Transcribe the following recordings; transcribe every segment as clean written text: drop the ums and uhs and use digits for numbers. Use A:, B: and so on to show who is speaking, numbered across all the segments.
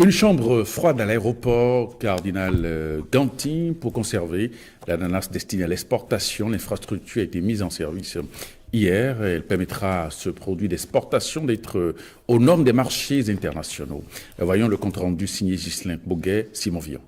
A: Une chambre froide à l'aéroport Cardinal Ganti pour conserver l'ananas destiné à l'exportation. L'infrastructure a été mise en service hier. Elle permettra à ce produit d'exportation d'être aux normes des marchés internationaux. Voyons le compte-rendu signé Ghislain Boguet, Simon Vion.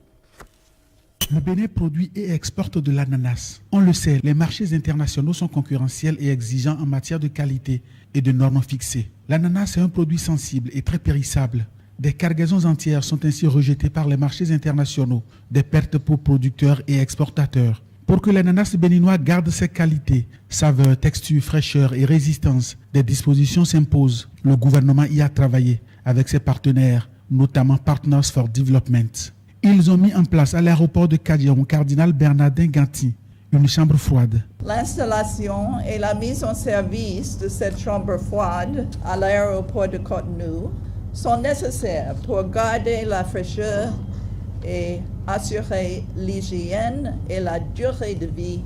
B: Le Bénin produit et exporte de l'ananas. On le sait, les marchés internationaux sont concurrentiels et exigeants en matière de qualité et de normes fixées. L'ananas est un produit sensible et très périssable. Des cargaisons entières sont ainsi rejetées par les marchés internationaux, des pertes pour producteurs et exportateurs. Pour que l'ananas béninois garde ses qualités, saveur, texture, fraîcheur et résistance, des dispositions s'imposent. Le gouvernement y a travaillé avec ses partenaires, notamment Partners for Development. Ils ont mis en place à l'aéroport de Kadiaron, Cardinal Bernardin Ganti, une chambre froide.
C: L'installation et la mise en service de cette chambre froide à l'aéroport de Cotonou sont nécessaires pour garder la fraîcheur et assurer l'hygiène et la durée de vie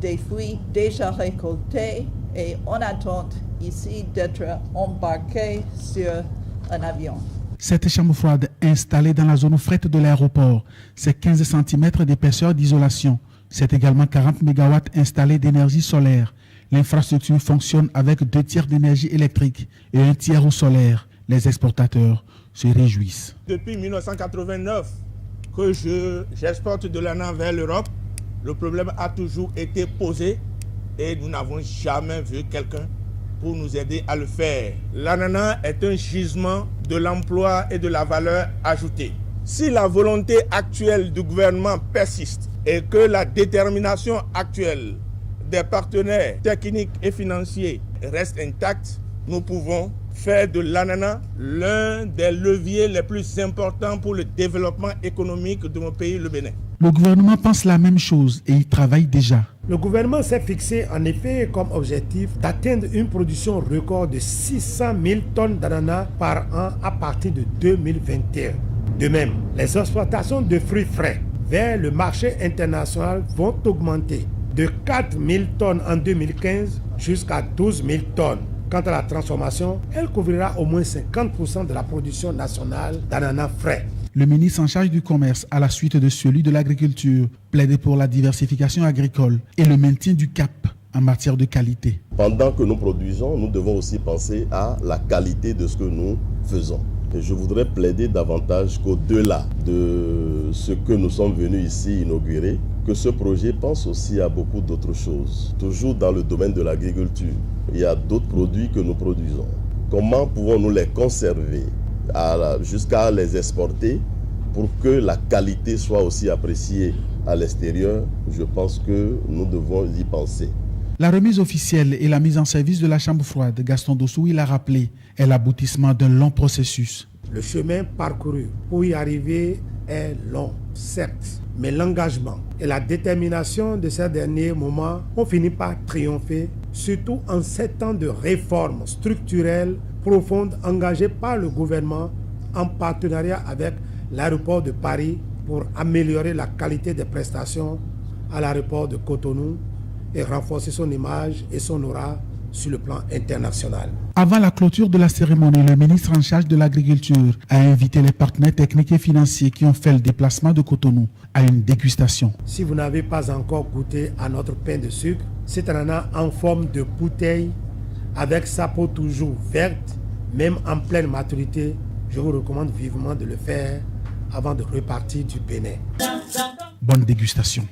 C: des fruits déjà récoltés et en attente ici d'être embarqués sur un avion.
B: Cette chambre froide installée dans la zone frette de l'aéroport, c'est 15 cm d'épaisseur d'isolation. C'est également 40 MW installés d'énergie solaire. L'infrastructure fonctionne avec 2 tiers d'énergie électrique et 1 tiers au solaire. Les exportateurs se réjouissent.
D: Depuis 1989 que j'exporte de l'ananas vers l'Europe, le problème a toujours été posé et nous n'avons jamais vu quelqu'un pour nous aider à le faire. L'ananas est un gisement de l'emploi et de la valeur ajoutée. Si la volonté actuelle du gouvernement persiste et que la détermination actuelle des partenaires techniques et financiers reste intacte, nous pouvons faire de l'ananas l'un des leviers les plus importants pour le développement économique de mon pays, le Bénin.
B: Le gouvernement pense la même chose et y travaille déjà.
E: Le gouvernement s'est fixé en effet comme objectif d'atteindre une production record de 600 000 tonnes d'ananas par an à partir de 2021. De même, les exportations de fruits frais vers le marché international vont augmenter de 4 000 tonnes en 2015 jusqu'à 12 000 tonnes. Quant à la transformation, elle couvrira au moins 50% de la production nationale d'ananas frais.
B: Le ministre en charge du commerce, à la suite de celui de l'agriculture, plaide pour la diversification agricole et le maintien du cap en matière de qualité.
F: Pendant que nous produisons, nous devons aussi penser à la qualité de ce que nous faisons. Et je voudrais plaider davantage qu'au-delà de ce que nous sommes venus ici inaugurer, que ce projet pense aussi à beaucoup d'autres choses. Toujours dans le domaine de l'agriculture, il y a d'autres produits que nous produisons. Comment pouvons-nous les conserver jusqu'à les exporter pour que la qualité soit aussi appréciée à l'extérieur? Je pense que nous devons y penser.
B: La remise officielle et la mise en service de la chambre froide, Gaston Dossou l'a rappelé, est l'aboutissement d'un long processus.
E: Le chemin parcouru pour y arriver est long, certes, mais l'engagement et la détermination de ces derniers moments ont fini par triompher, surtout en 7 ans de réformes structurelles profondes engagées par le gouvernement en partenariat avec l'aéroport de Paris pour améliorer la qualité des prestations à l'aéroport de Cotonou et renforcer son image et son aura sur le plan international.
B: Avant la clôture de la cérémonie, le ministre en charge de l'agriculture a invité les partenaires techniques et financiers qui ont fait le déplacement de Cotonou à une dégustation.
E: Si vous n'avez pas encore goûté à notre pain de sucre, c'est un ananas en forme de bouteille avec sa peau toujours verte, même en pleine maturité. Je vous recommande vivement de le faire avant de repartir du Bénin.
B: Bonne dégustation.